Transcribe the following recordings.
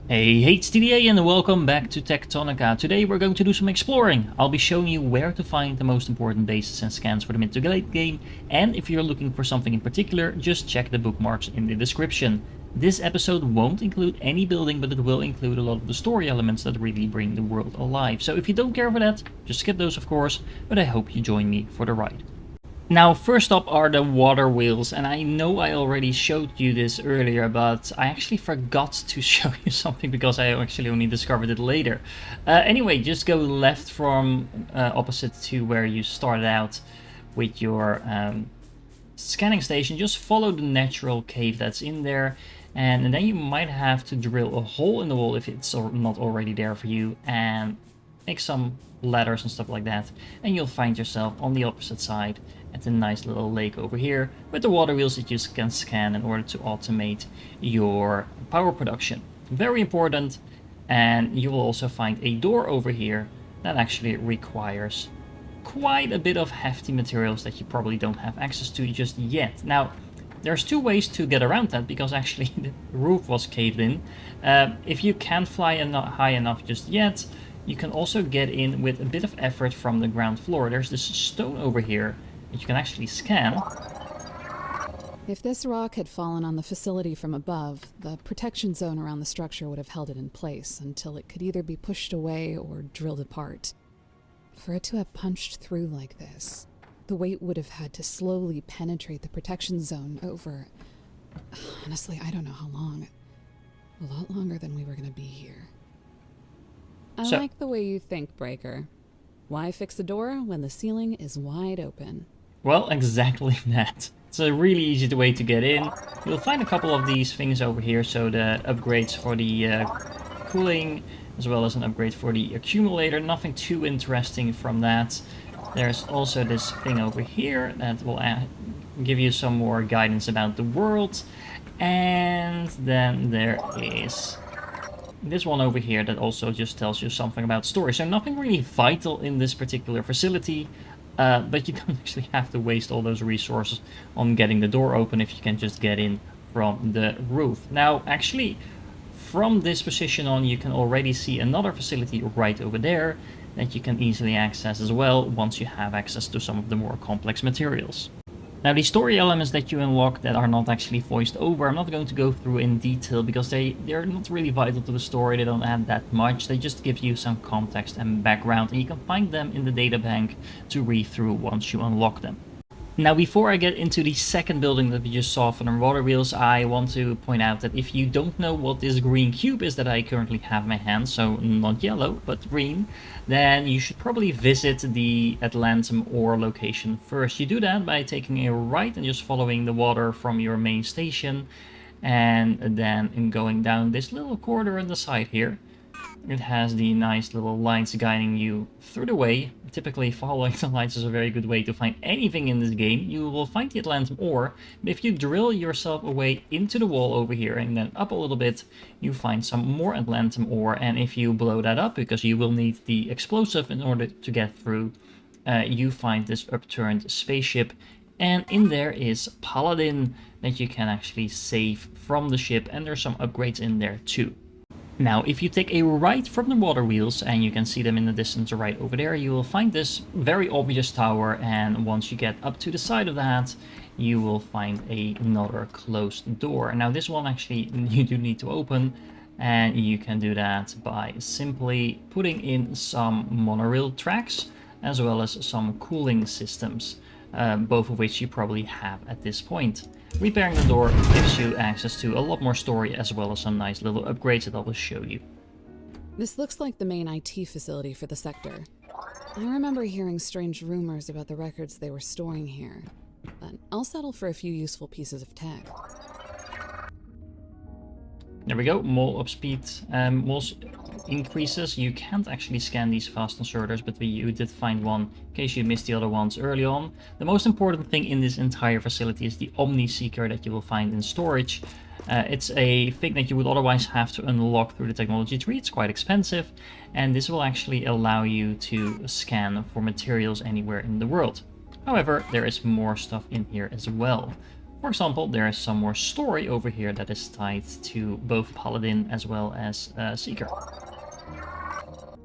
Hey HTDA and welcome back to Techtonica. Today we're going to do some exploring. I'll be showing you where to find the most important bases and scans for the mid to late game, and if you're looking for something in particular, just check the bookmarks in the description. This episode won't include any building, but it will include a lot of the story elements that really bring the world alive. So if you don't care for that, just skip those of course, but I hope you join me for the ride. Now, first up are the water wheels, and I know I already showed you this earlier, but I actually forgot to show you something because I actually only discovered it later. Anyway, just go left from opposite to where you started out with your scanning station. Just follow the natural cave that's in there, and then you might have to drill a hole in the wall if it's not already there for you, and make some ladders and stuff like that, and you'll find yourself on the opposite side at a nice little lake over here with the water wheels that you can scan in order to automate your power production. Very important. And you will also find a door over here that actually requires quite a bit of hefty materials that you probably don't have access to just yet. Now, there's two ways to get around that because actually the roof was caved in. If you can't fly high enough just yet, you can also get in with a bit of effort from the ground floor. There's this stone over here that you can actually scan. If this rock had fallen on the facility from above, the protection zone around the structure would have held it in place until it could either be pushed away or drilled apart. For it to have punched through like this, the weight would have had to slowly penetrate the protection zone over... Honestly, I don't know how long. A lot longer than we were going to be here. I like the way you think, Breaker. Why fix the door when the ceiling is wide open? Well, exactly that. It's a really easy way to get in. You'll find a couple of these things over here, so the upgrades for the cooling, as well as an upgrade for the accumulator. Nothing too interesting from that. There's also this thing over here that will give you some more guidance about the world. And then there is this one over here that also just tells you something about story. So nothing really vital in this particular facility, but you don't actually have to waste all those resources on getting the door open if you can just get in from the roof. Now, actually, from this position on, you can already see another facility right over there that you can easily access as well once you have access to some of the more complex materials. Now, the story elements that you unlock that are not actually voiced over, I'm not going to go through in detail because they're not really vital to the story. They don't add that much. They just give you some context and background, and you can find them in the data bank to read through once you unlock them. Now, before I get into the second building that we just saw from the water wheels, I want to point out that if you don't know what this green cube is that I currently have in my hand, so not yellow, but green, then you should probably visit the Atlantum ore location first. You do that by taking a right and just following the water from your main station, and then going down this little corridor on the side here. It has the nice little lights guiding you through the way. Typically, following the lights is a very good way to find anything in this game. You will find the Atlantum ore, but if you drill yourself away into the wall over here and then up a little bit, you find some more Atlantum ore. And if you blow that up, because you will need the explosive in order to get through, you find this upturned spaceship. And in there is Paladin that you can actually save from the ship, and there's some upgrades in there too. Now, if you take a right from the water wheels, and you can see them in the distance right over there, you will find this very obvious tower, and once you get up to the side of that, you will find another closed door. Now, this one actually you do need to open, and you can do that by simply putting in some monorail tracks, as well as some cooling systems, both of which you probably have at this point. Repairing the door gives you access to a lot more story, as well as some nice little upgrades that I will show you. This looks like the main IT facility for the sector. I remember hearing strange rumors about the records they were storing here, but I'll settle for a few useful pieces of tech. There we go, more up speed, more increases. You can't actually scan these fast inserters, but you did find one in case you missed the other ones early on. The most important thing in this entire facility is the Omni Seeker that you will find in storage. It's a thing that you would otherwise have to unlock through the technology tree. It's quite expensive, and this will actually allow you to scan for materials anywhere in the world. However, there is more stuff in here as well. For example, there is some more story over here that is tied to both Paladin as well as Seeker.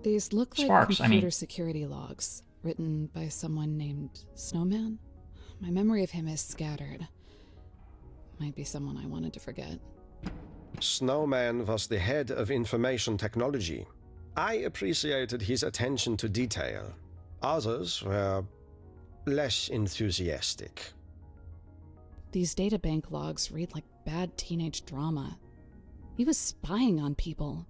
These look like Sparks, computer security logs, written by someone named Snowman. My memory of him is scattered. Might be someone I wanted to forget. Snowman was the head of information technology. I appreciated his attention to detail. Others were less enthusiastic. These databank logs read like bad teenage drama. He was spying on people.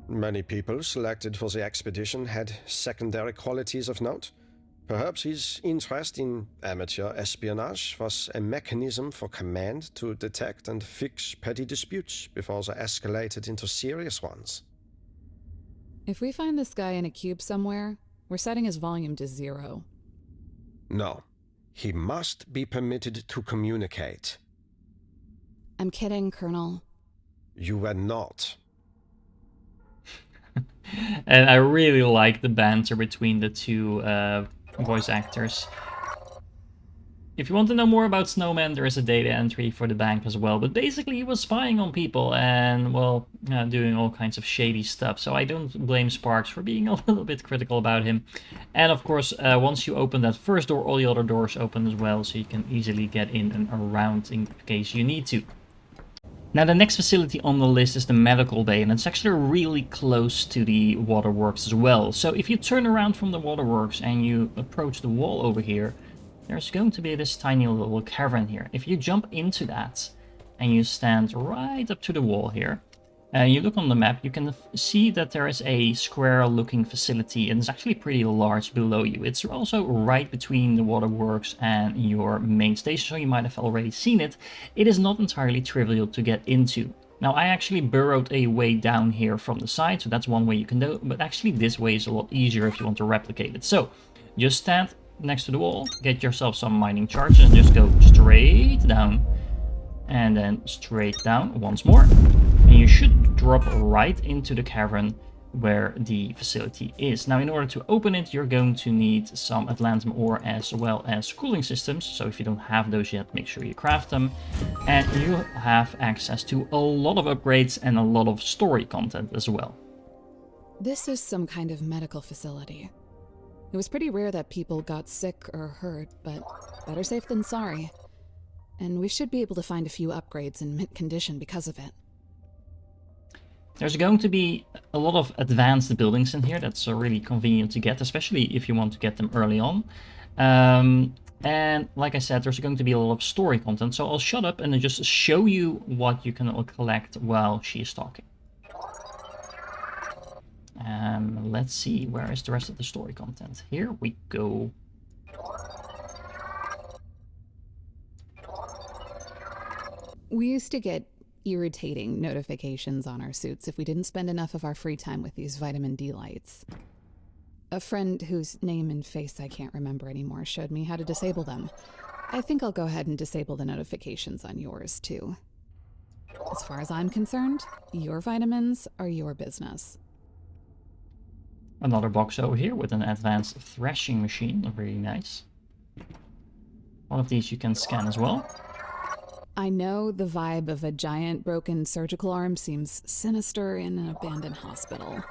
Many people selected for the expedition had secondary qualities of note. Perhaps his interest in amateur espionage was a mechanism for command to detect and fix petty disputes before they escalated into serious ones. If we find this guy in a cube somewhere, we're setting his volume to 0. No. He must be permitted to communicate. I'm kidding, Colonel. You were not. And I really like the banter between the two voice actors. If you want to know more about Snowman, there is a data entry for the bank as well. But basically, he was spying on people and, well, doing all kinds of shady stuff. So I don't blame Sparks for being a little bit critical about him. And of course, once you open that first door, all the other doors open as well. So you can easily get in and around in case you need to. Now, the next facility on the list is the medical bay, and it's actually really close to the waterworks as well. So if you turn around from the waterworks and you approach the wall over here, there's going to be this tiny little cavern here. If you jump into that and you stand right up to the wall here, and you look on the map, you can see that there is a square-looking facility, and it's actually pretty large below you. It's also right between the waterworks and your main station, so you might have already seen it. It is not entirely trivial to get into. Now, I actually burrowed a way down here from the side, so that's one way you can do it, but actually this way is a lot easier if you want to replicate it. So, just stand next to the wall, get yourself some mining charges, and just go straight down. And then straight down once more. And you should drop right into the cavern where the facility is. Now, in order to open it, you're going to need some Atlantum ore as well as cooling systems. So if you don't have those yet, make sure you craft them. And you have access to a lot of upgrades and a lot of story content as well. This is some kind of medical facility. It was pretty rare that people got sick or hurt, but better safe than sorry. And we should be able to find a few upgrades in mint condition because of it. There's going to be a lot of advanced buildings in here. That's really convenient to get, especially if you want to get them early on. And like I said, there's going to be a lot of story content. So I'll shut up and then just show you what you can collect while she is talking. Let's see, where is the rest of the story content? Here we go. We used to get irritating notifications on our suits if we didn't spend enough of our free time with these vitamin D lights. A friend whose name and face I can't remember anymore showed me how to disable them. I think I'll go ahead and disable the notifications on yours, too. As far as I'm concerned, your vitamins are your business. Another box over here with an advanced threshing machine, really nice. One of these you can scan as well. I know the vibe of a giant broken surgical arm seems sinister in an abandoned hospital.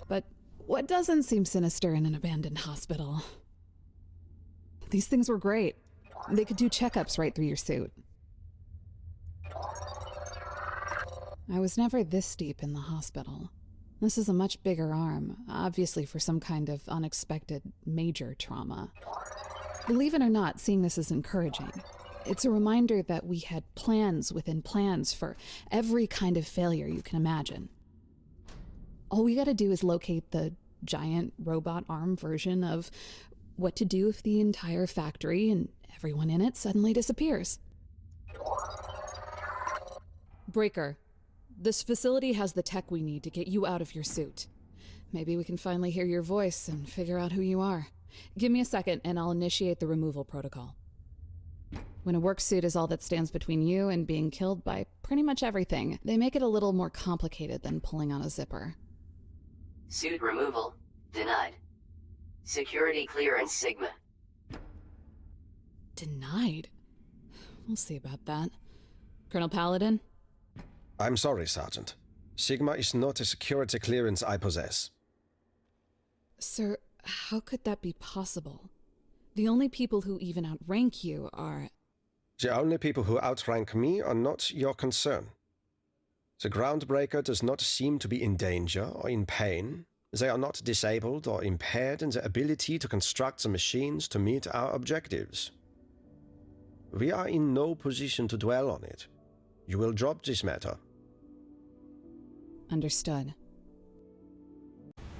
But what doesn't seem sinister in an abandoned hospital? These things were great. They could do checkups right through your suit. I was never this deep in the hospital. This is a much bigger arm, obviously for some kind of unexpected major trauma. Believe it or not, seeing this is encouraging. It's a reminder that we had plans within plans for every kind of failure you can imagine. All we gotta do is locate the giant robot arm version of what to do if the entire factory and everyone in it suddenly disappears. Breaker, this facility has the tech we need to get you out of your suit. Maybe we can finally hear your voice and figure out who you are. Give me a second and I'll initiate the removal protocol. When a work suit is all that stands between you and being killed by pretty much everything, they make it a little more complicated than pulling on a zipper. Suit removal denied. Security clearance Sigma. Denied? We'll see about that. Colonel Paladin? I'm sorry, Sergeant. Sigma is not a security clearance I possess. Sir, how could that be possible? The only people who even outrank you are... The only people who outrank me are not your concern. The Groundbreaker does not seem to be in danger or in pain. They are not disabled or impaired in their ability to construct the machines to meet our objectives. We are in no position to dwell on it. You will drop this matter. Understood.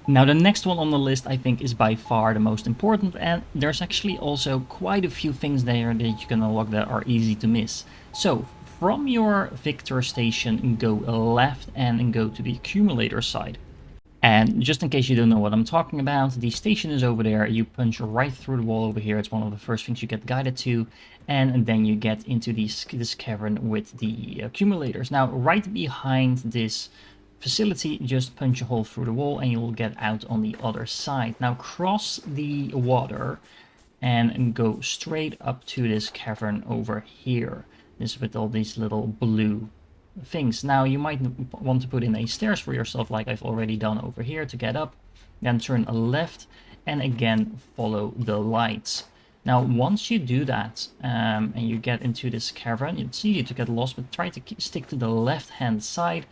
Now the next one on the list I think is by far the most important, and there's actually also quite a few things there that you can unlock that are easy to miss. So from your Victor station, go left and go to the accumulator side. And just in case you don't know what I'm talking about, the station is over there. You punch right through the wall over here. It's one of the first things you get guided to. And then you get into this cavern with the accumulators. Now, right behind this facility, just punch a hole through the wall and you'll get out on the other side. Now, cross the water and go straight up to this cavern over here. This with all these little blue things. Now you might want to put in a stairs for yourself like I've already done over here to get up, then turn left and again follow the lights. Now once you do that and you get into this cavern, it's easy to get lost, but try to stick to the left hand side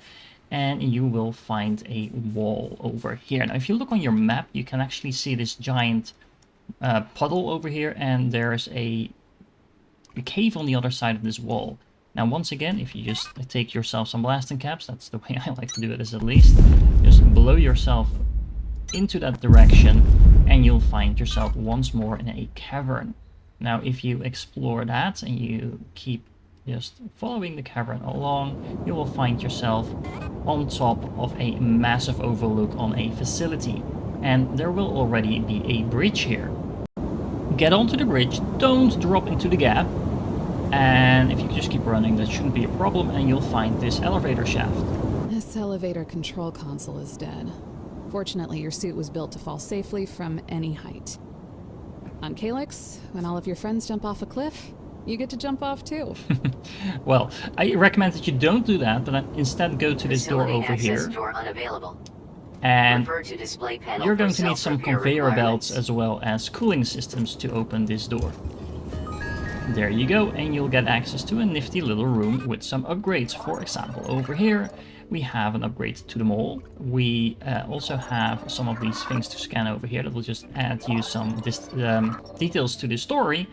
and you will find a wall over here. Now if you look on your map, you can actually see this giant puddle over here, and there's a cave on the other side of this wall. Now once again, if you just take yourself some blasting caps, that's the way I like to do it at least, just blow yourself into that direction and you'll find yourself once more in a cavern. Now if you explore that and you keep just following the cavern along, you will find yourself on top of a massive overlook on a facility, and there will already be a bridge here. Get onto the bridge, don't drop into the gap. And if you just keep running, that shouldn't be a problem, and you'll find this elevator shaft. This elevator control console is dead. Fortunately, your suit was built to fall safely from any height. On Calyx, when all of your friends jump off a cliff, you get to jump off too. Well, I recommend that you don't do that, but instead go to this door over here. Door unavailable. And To display panel you're going for to need some self-repair conveyor belts requirements. as well as cooling systems to open this door. There you go, and you'll get access to a nifty little room with some upgrades. For example, over here we have an upgrade to the mall. We also have some of these things to scan over here that will just add you some details to the story.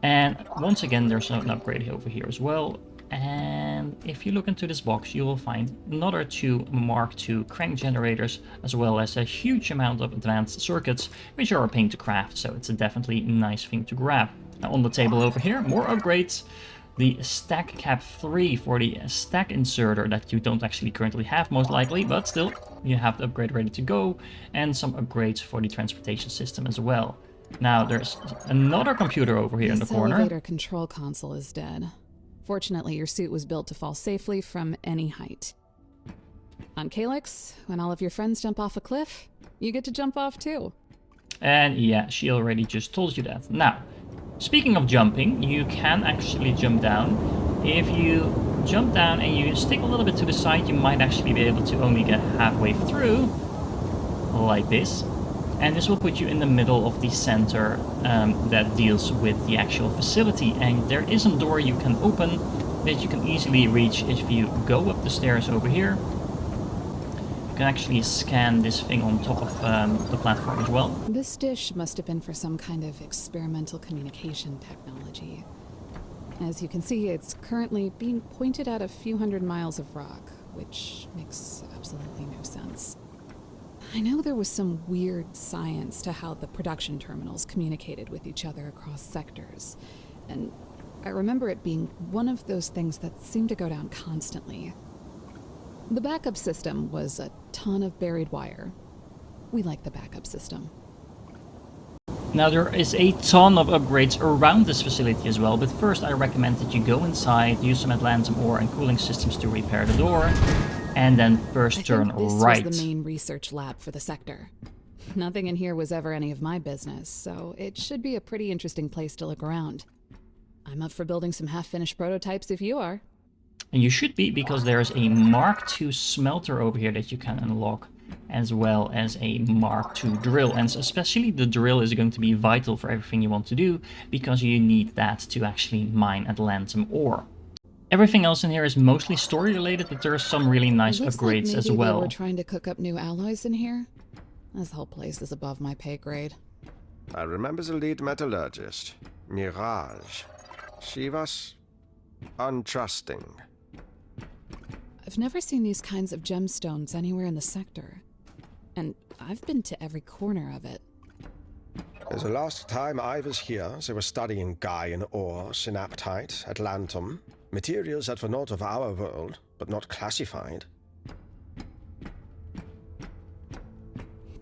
And once again, there's an upgrade over here as well. And if you look into this box, you will find another 2 Mark II crank generators, as well as a huge amount of advanced circuits, which are a pain to craft, so it's a definitely nice thing to grab. Now on the table over here, more upgrades. The stack cap 3 for the stack inserter that you don't actually currently have, most likely, but still, you have the upgrade ready to go, and some upgrades for the transportation system as well. Now there's another computer over here in the corner. This elevator control console is dead. Fortunately, your suit was built to fall safely from any height. On Calyx, when all of your friends jump off a cliff, you get to jump off too. And yeah, she already just told you that. Now, speaking of jumping, you can actually jump down. If you jump down and you stick a little bit to the side, you might actually be able to only get halfway through, like this. And this will put you in the middle of the center that deals with the actual facility. And there is a door you can open that you can easily reach if you go up the stairs over here. You can actually scan this thing on top of the platform as well. This dish must have been for some kind of experimental communication technology. As you can see, it's currently being pointed at a few hundred miles of rock, which makes absolutely no sense. I know there was some weird science to how the production terminals communicated with each other across sectors, and I remember it being one of those things that seemed to go down constantly. The backup system was a ton of buried wire. We like the backup system. Now there is a ton of upgrades around this facility as well, but first I recommend that you go inside, use some Atlantum ore and cooling systems to repair the door, and then first turn I think this right. was the main research lab for the sector. Nothing in here was ever any of my business, so it should be a pretty interesting place to look around. I'm up for building some half-finished prototypes if you are. And you should be, because there's a Mark II smelter over here that you can unlock, as well as a Mark II drill. And especially the drill is going to be vital for everything you want to do, because you need that to actually mine Atlantum ore. Everything else in here is mostly story related, but there are some really nice It looks upgrades like as maybe well. They were trying to cook up new alloys in here. This whole place is above my pay grade. I remember the lead metallurgist, Mirage. She was untrusting. I've never seen these kinds of gemstones anywhere in the sector. And I've been to every corner of it. The last time I was here, they were studying Gaian ore, synaptite, Atlantum, materials that were not of our world, but not classified.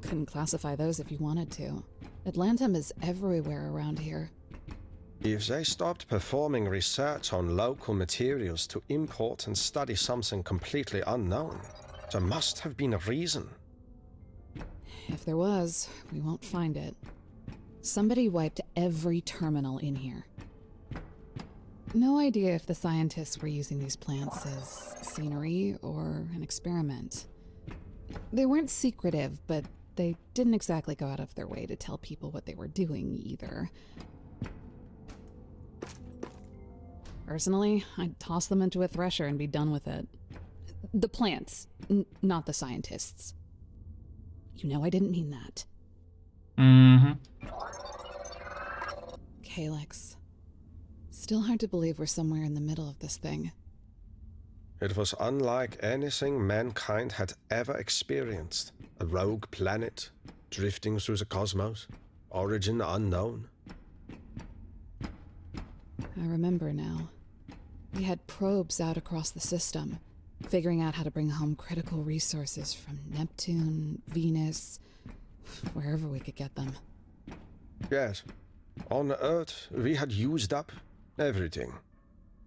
Couldn't classify those if you wanted to. Atlantum is everywhere around here. If they stopped performing research on local materials to import and study something completely unknown, there must have been a reason. If there was, we won't find it. Somebody wiped every terminal in here. No idea if the scientists were using these plants as scenery or an experiment. They weren't secretive, but they didn't exactly go out of their way to tell people what they were doing either. Personally, I'd toss them into a thresher and be done with it. The plants, not the scientists. You know I didn't mean that. Mm-hmm. Calyx. Still hard to believe we're somewhere in the middle of this thing. It was unlike anything mankind had ever experienced. A rogue planet, drifting through the cosmos, origin unknown. I remember now. We had probes out across the system, figuring out how to bring home critical resources from Neptune, Venus, wherever we could get them. Yes. On Earth, we had used up everything.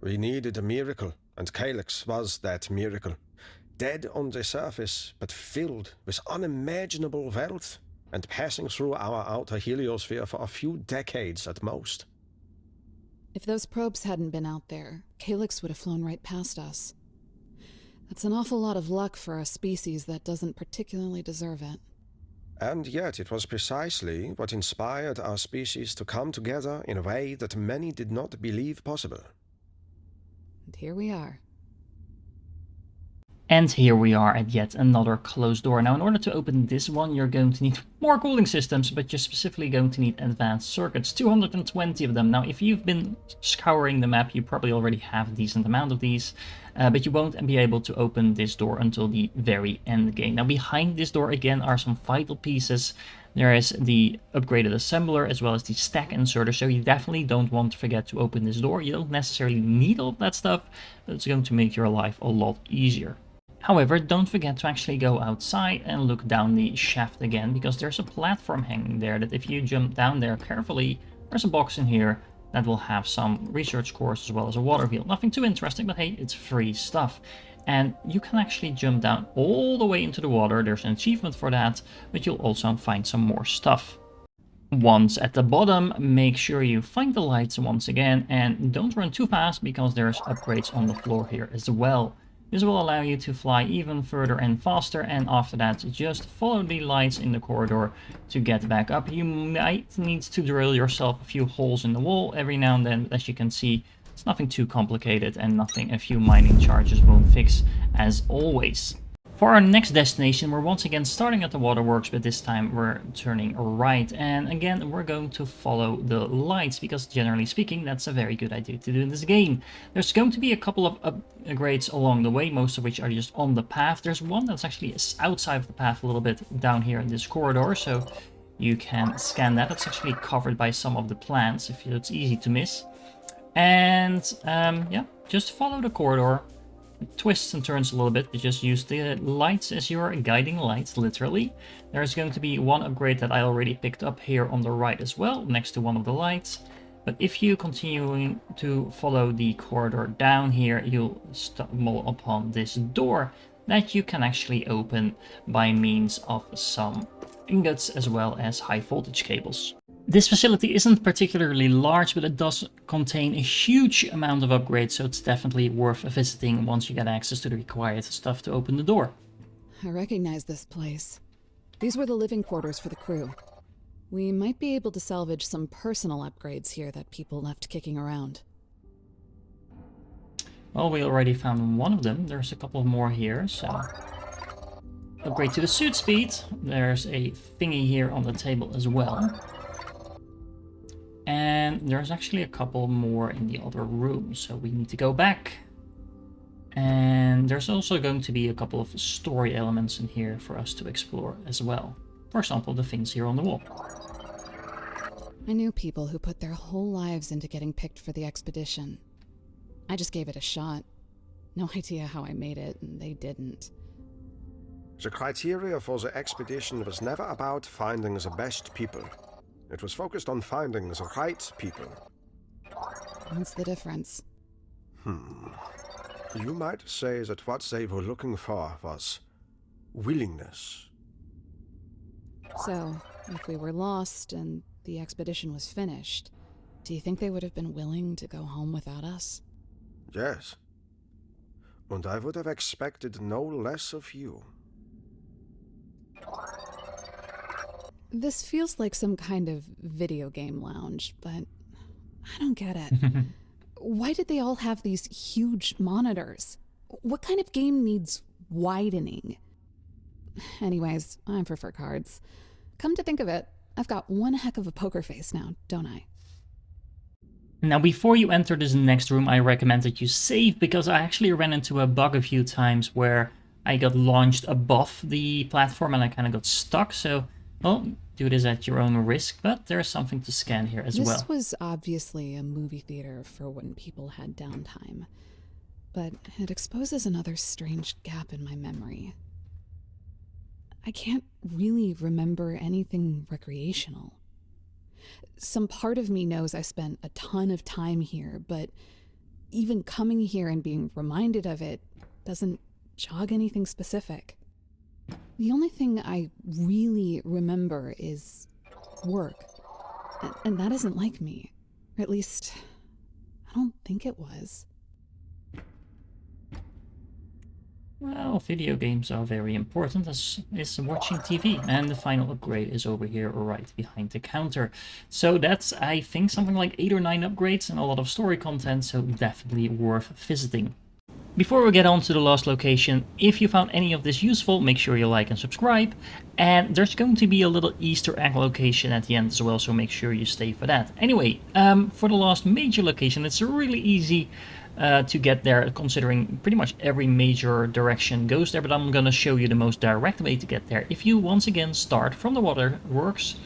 We needed a miracle, and Calyx was that miracle. Dead on the surface, but filled with unimaginable wealth, and passing through our outer heliosphere for a few decades at most. If those probes hadn't been out there, Calyx would have flown right past us. That's an awful lot of luck for a species that doesn't particularly deserve it. And yet it was precisely what inspired our species to come together in a way that many did not believe possible. And here we are. And here we are at yet another closed door. Now, in order to open this one, you're going to need more cooling systems, but you're specifically going to need advanced circuits, 220 of them. Now, if you've been scouring the map, you probably already have a decent amount of these, but you won't be able to open this door until the very end game. Now, behind this door, again, are some vital pieces. There is the upgraded assembler as well as the stack inserter, so you definitely don't want to forget to open this door. You don't necessarily need all of that stuff, but it's going to make your life a lot easier. However, don't forget to actually go outside and look down the shaft again, because there's a platform hanging there that if you jump down there carefully, there's a box in here that will have some research cores as well as a water wheel. Nothing too interesting, but hey, it's free stuff. And you can actually jump down all the way into the water. There's an achievement for that, but you'll also find some more stuff. Once at the bottom, make sure you find the lights once again, and don't run too fast because there's upgrades on the floor here as well. This will allow you to fly even further and faster, and after that just follow the lights in the corridor to get back up. You might need to drill yourself a few holes in the wall every now and then, but as you can see, it's nothing too complicated and nothing a few mining charges won't fix, as always. For our next destination, we're once again starting at the waterworks, but this time we're turning right. And again, we're going to follow the lights, because generally speaking, that's a very good idea to do in this game. There's going to be a couple of upgrades along the way, most of which are just on the path. There's one that's actually outside of the path a little bit down here in this corridor, so you can scan that. It's actually covered by some of the plants, if it's easy to miss. And yeah, just follow the corridor. It twists and turns a little bit, but just use the lights as your guiding lights, literally. There's going to be one upgrade that I already picked up here on the right as well, next to one of the lights. But if you continue to follow the corridor down here, you'll stumble upon this door that you can actually open by means of some ingots as well as high voltage cables. This facility isn't particularly large, but it does contain a huge amount of upgrades, so it's definitely worth visiting once you get access to the required stuff to open the door. I recognize this place. These were the living quarters for the crew. We might be able to salvage some personal upgrades here that people left kicking around. Well, we already found one of them. There's a couple more here, so... Upgrade to the suit speed. There's a thingy here on the table as well. And there's actually a couple more in the other room, so we need to go back. And there's also going to be a couple of story elements in here for us to explore as well. For example, the things here on the wall. I knew people who put their whole lives into getting picked for the expedition. I just gave it a shot. No idea how I made it, and they didn't. The criteria for the expedition was never about finding the best people. It was focused on finding the right people. What's the difference? You might say that what they were looking for was willingness. So, if we were lost and the expedition was finished, do you think they would have been willing to go home without us? Yes. And I would have expected no less of you. This feels like some kind of video game lounge, but I don't get it. Why did they all have these huge monitors? What kind of game needs widening? Anyways, I prefer cards. Come to think of it, I've got one heck of a poker face now, don't I? Now, before you enter this next room, I recommend that you save, because I actually ran into a bug a few times where I got launched above the platform and I kind of got stuck, so, well, do this at your own risk, but there's something to scan here as well. This was obviously a movie theater for when people had downtime, but it exposes another strange gap in my memory. I can't really remember anything recreational. Some part of me knows I spent a ton of time here, but even coming here and being reminded of it doesn't jog anything specific. The only thing I really remember is work, and that isn't like me. Or at least, I don't think it was. Well, video games are very important, as is watching TV, and the final upgrade is over here right behind the counter. So that's, I think, something like 8 or 9 upgrades and a lot of story content, so definitely worth visiting. Before we get on to the last location, if you found any of this useful, make sure you like and subscribe. And there's going to be a little Easter egg location at the end as well, so make sure you stay for that. Anyway, for the last major location, it's really easy to get there, considering pretty much every major direction goes there, but I'm going to show you the most direct way to get there. If you once again start from the waterworks,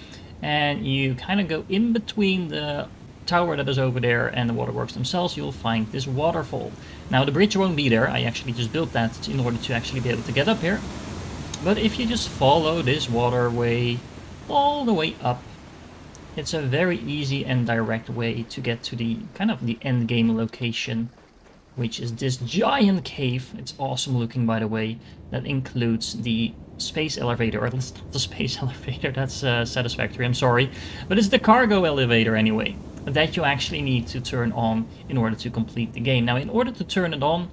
and you kind of go in between the tower that is over there and the waterworks themselves, you'll find this waterfall. Now, the bridge won't be there. I actually just built that in order to actually be able to get up here. But if you just follow this waterway all the way up, it's a very easy and direct way to get to the kind of the end game location, which is this giant cave. It's awesome looking, by the way. That includes the space elevator, or at least not the space elevator, that's satisfactory, I'm sorry. But it's the cargo elevator anyway, that you actually need to turn on in order to complete the game. Now, in order to turn it on,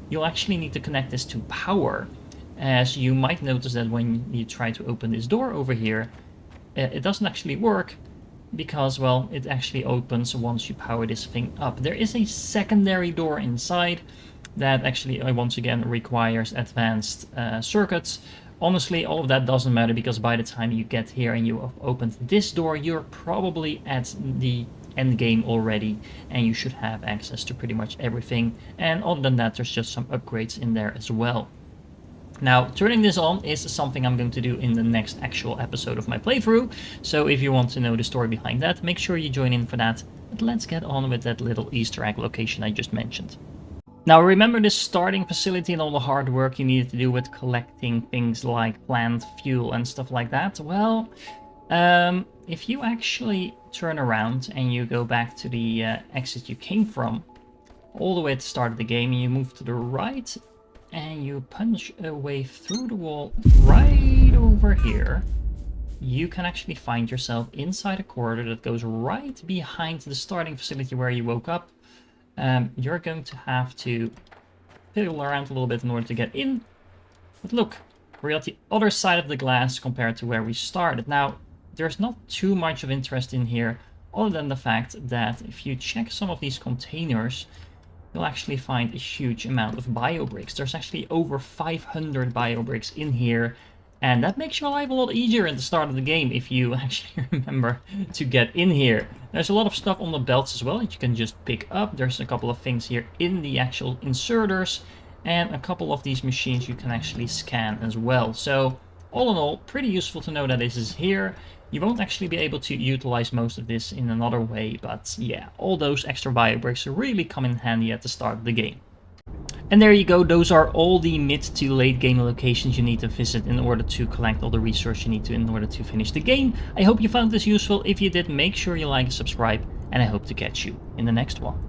you'll actually need to connect this to power. As you might notice that when you try to open this door over here, it doesn't actually work, because, well, it actually opens once you power this thing up. There is a secondary door inside that actually, once again, requires advanced circuits. Honestly, all of that doesn't matter, because by the time you get here and you have opened this door, you're probably at the end game already, and you should have access to pretty much everything. And other than that, there's just some upgrades in there as well. Now, turning this on is something I'm going to do in the next actual episode of my playthrough, so if you want to know the story behind that, make sure you join in for that. But let's get on with that little Easter egg location I just mentioned. Now, remember this starting facility and all the hard work you needed to do with collecting things like plant fuel and stuff like that? Well, if you actually turn around and you go back to the exit you came from, all the way at the start of the game, and you move to the right, and you punch a way through the wall right over here, you can actually find yourself inside a corridor that goes right behind the starting facility where you woke up. You're going to have to fiddle around a little bit in order to get in. But look, we're at the other side of the glass compared to where we started. Now, there's not too much of interest in here, other than the fact that if you check some of these containers, you'll actually find a huge amount of bio bricks. There's actually over 500 bio bricks in here, and that makes your life a lot easier at the start of the game if you actually remember to get in here. There's a lot of stuff on the belts as well that you can just pick up. There's a couple of things here in the actual inserters, and a couple of these machines you can actually scan as well. So all in all, pretty useful to know that this is here. You won't actually be able to utilize most of this in another way, but yeah, all those extra bio bricks really come in handy at the start of the game. And there you go, those are all the mid to late game locations you need to visit in order to collect all the resources you need to in order to finish the game. I hope you found this useful. If you did, make sure you like and subscribe, and I hope to catch you in the next one.